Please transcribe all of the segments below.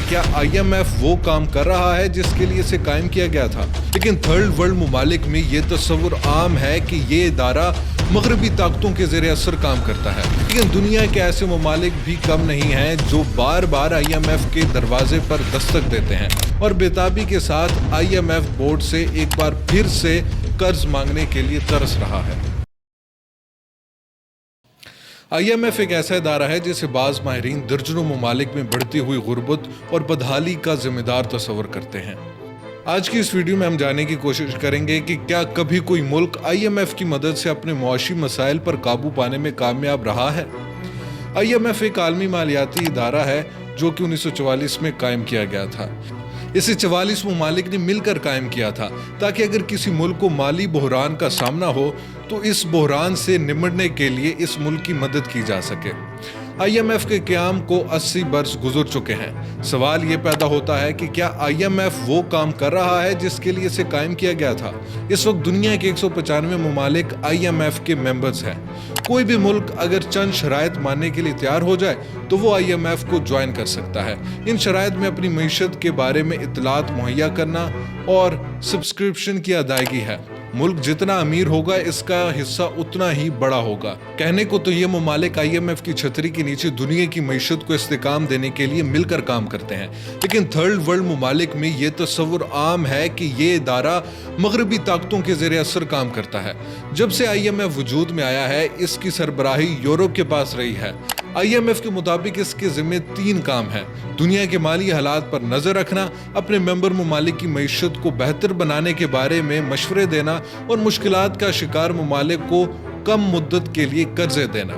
क्या IMF वो काम कर रहा है जिसके लिए इसे कायम किया गया था। लेकिन थर्ड वर्ल्ड ममालिक में ये तस्वुर आम है कि ये इदारा मगरबी ताकतों के ज़रिए असर काम करता है। लेकिन दुनिया के ऐसे ममालिक भी कम नहीं हैं जो बार बार IMF के दरवाजे पर दस्तक देते हैं और बेताबी के साथ IMF बोर्ड से एक बार फिर से कर्ज मांगने के लिए तरस रहा है। IMF एक ऐसा इदारा है जिसे बाज़ माहिरीन दर्जनों ममालिक में बढ़ती हुई गुर्बत और बदहाली का जिम्मेदार तस्वर करते हैं। आज की इस वीडियो में हम जानने की कोशिश करेंगे कि क्या कभी कोई मुल्क IMF की मदद से अपने मुआशी मसाइल पर काबू पाने में कामयाब रहा है। IMF एक आलमी मालियाती इदारा है जो कि 1944 में कायम किया गया था। इसे 44 ममालिक ने मिलकर कायम किया था ताकि अगर किसी मुल्क को माली बहरान का सामना हो तो इस बहरान से निपटने के लिए इस मुल्क की मदद की जा सके। IMF के क़याम को 80 बरस गुजर चुके हैं। सवाल ये पैदा होता है कि क्या IMF वो काम कर रहा है जिसके लिए इसे कायम किया गया था। इस वक्त दुनिया के 195 ममालिक IMF के मेंबर्स हैं। कोई भी मुल्क अगर चंद शराइत मानने के लिए तैयार हो जाए तो वो IMF को ज्वाइन कर सकता है। इन शराइत में अपनी मईशत के बारे में इत्तलात मुहैया करना और सब्सक्रिप्शन की अदायगी है। मुल्क जितना अमीर होगा इसका हिस्सा उतना ही बड़ा होगा। कहने को तो ये ममालिक IMF की छतरी के नीचे दुनिया की मईशत को इस्तेकाम देने के लिए मिलकर काम करते हैं। लेकिन थर्ड वर्ल्ड ममालिक में ये तस्वुर आम है कि ये इदारा मगरबी ताकतों के ज़रिए असर काम करता है। जब से IMF वजूद में आया है इसकी सरबराही यूरोप के पास रही है। IMF के मुताबिक इसके ज़िम्मे 3 काम हैं: दुनिया के माली हालात पर नज़र रखना, अपने मेंबर ममालिक की मईशत को बेहतर बनाने के बारे में मशवरे देना और मुश्किलात का शिकार ममालिक को कम मुद्दत के लिए कर्जे देना।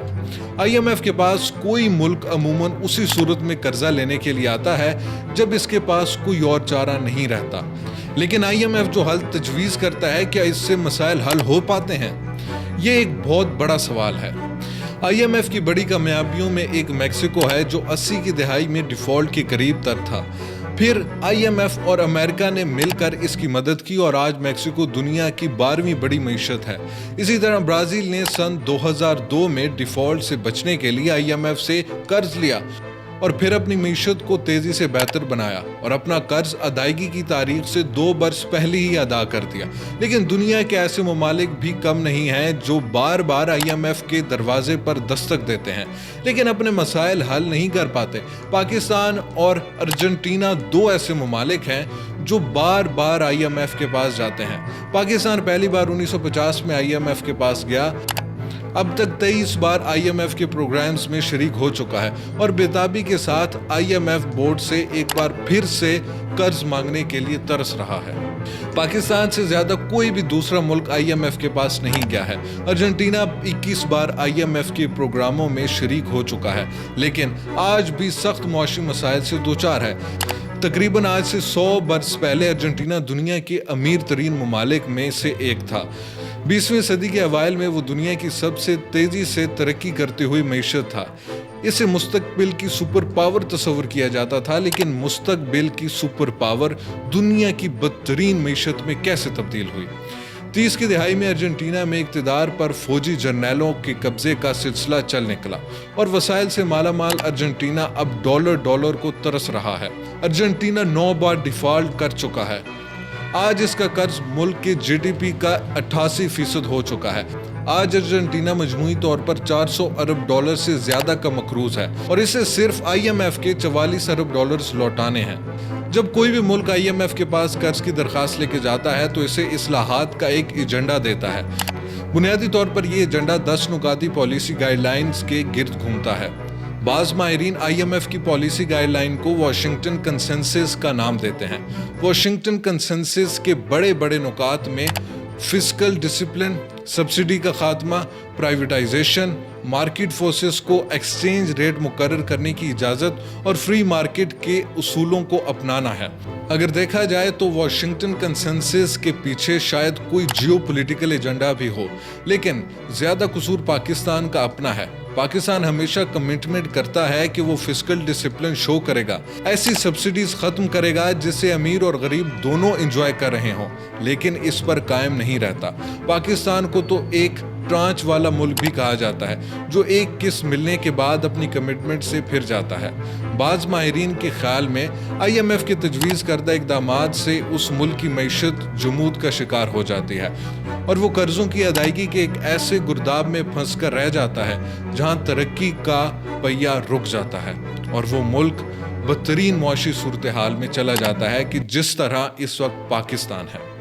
IMF के पास कोई मुल्क अमूमन उसी सूरत में कर्जा लेने के लिए आता है जब इसके पास कोई और चारा नहीं रहता। लेकिन IMF जो हल तजवीज़ करता है, क्या इससे मसाइल हल हो पाते हैं? ये एक बहुत बड़ा सवाल है। IMF की बड़ी कामयाबियों में एक मैक्सिको है जो 80 की दहाई में डिफ़ॉल्ट के करीब तर था। फिर IMF और अमेरिका ने मिलकर इसकी मदद की और आज मैक्सिको दुनिया की 12वीं बड़ी मईशत है। इसी तरह ब्राज़ील ने सन 2002 में डिफ़ॉल्ट से बचने के लिए IMF से कर्ज लिया और फिर अपनी मईशत को तेज़ी से बेहतर बनाया और अपना कर्ज अदायगी की तारीख से 2 बरस पहले ही अदा कर दिया। लेकिन दुनिया के ऐसे ममालिक भी कम नहीं हैं जो बार बार IMF के दरवाजे पर दस्तक देते हैं लेकिन अपने मसाइल हल नहीं कर पाते। पाकिस्तान और अर्जेंटीना 2 ऐसे ममालिक हैं जो बार बार IMF के पास जाते हैं। पाकिस्तान पहली बार 1950 में IMF के पास गया। अब तक 23 बार IMF के प्रोग्राम्स में शरीक हो चुका है और बेताबी के साथ IMF बोर्ड से एक बार फिर से कर्ज मांगने के लिए तरस रहा है। पाकिस्तान से ज्यादा कोई भी दूसरा मुल्क IMF के पास नहीं गया है। अर्जेंटीना 21 बार IMF के प्रोग्रामों में शरीक हो चुका है लेकिन आज भी सख्त मुआशी मसाइल से दोचार है। तकरीबन आज से 100 बरस पहले अर्जेंटीना दुनिया के अमीर तरीन ममालिक में से एक था। 20वीं सदी के अवाइल में वो दुनिया की सबसे तेज़ी से तरक्की करती हुई मईशत था। इसे मुस्तकबिल की सुपर पावर तस्वर किया जाता था, लेकिन मुस्तकबिल की सुपर पावर दुनिया की बदतरीन मईशत में कैसे तब्दील हुई। 30 की दहाई में अर्जेंटीना में इक़्तिदार पर फौजी जर्नैलों के कब्जे का सिलसिला चल निकला और वसाइल से मालामाल अर्जेंटीना अब डॉलर को तरस रहा है। अर्जेंटीना 9 बार डिफ़ॉल्ट कर चुका है। आज इसका कर्ज मुल्क के GDP का 88% हो चुका है। आज अर्जेंटीना मजमूई तौर पर 400 अरब डॉलर से ज्यादा का मकरूज है और इसे सिर्फ IMF के 44 अरब डॉलर्स लौटाने हैं। जब कोई भी मुल्क IMF के पास कर्ज की दरख्वास्त लेके जाता है तो इसे इस्लाहात का एक एजेंडा देता है। बुनियादी तौर पर यह एजेंडा 10 नुकाती पॉलिसी गाइडलाइंस के गिर्द घूमता है। बाज़ माहिरीन IMF की पॉलिसी गाइडलाइन को वाशिंगटन कंसेंसस का नाम देते हैं। वाशिंगटन कंसेंसस के बड़े बड़े नुकात में फिस्कल डिसिप्लिन, सब्सिडी का खात्मा, प्राइवेटाइजेशन, मार्केट फोर्सेस को एक्सचेंज रेट मुकर्रर करने की इजाज़त और फ्री मार्केट के उसूलों को अपनाना है। अगर देखा जाए तो वाशिंगटन कंसेंसस के पीछे शायद कोई जियोपॉलिटिकल एजेंडा भी हो, लेकिन ज़्यादा कसूर पाकिस्तान का अपना है। पाकिस्तान हमेशा कमिटमेंट करता है कि वो फिस्कल डिसिप्लिन शो करेगा, ऐसी सब्सिडीज खत्म करेगा जिससे अमीर और गरीब दोनों एंजॉय कर रहे हों, लेकिन इस पर कायम नहीं रहता। पाकिस्तान को तो एक ट्रांच वाला मुल्क भी कहा जाता है, जो एक किस्त मिलने के बाद अपनी कमिटमेंट से फिर जाता है। बाज़ माहिरीन के ख्याल में IMF के तजवीज़ करदा इक़दामात से उस मुल्क की मईशत जमूद का शिकार हो जाती है और वो कर्ज़ों की अदायगी के एक ऐसे गुर्दाब में फंस कर रह जाता है जहाँ तरक्की का पहिया रुक जाता है और वो मुल्क बदतरीन मुआशी सूरत हाल में चला जाता है कि जिस तरह इस वक्त पाकिस्तान है।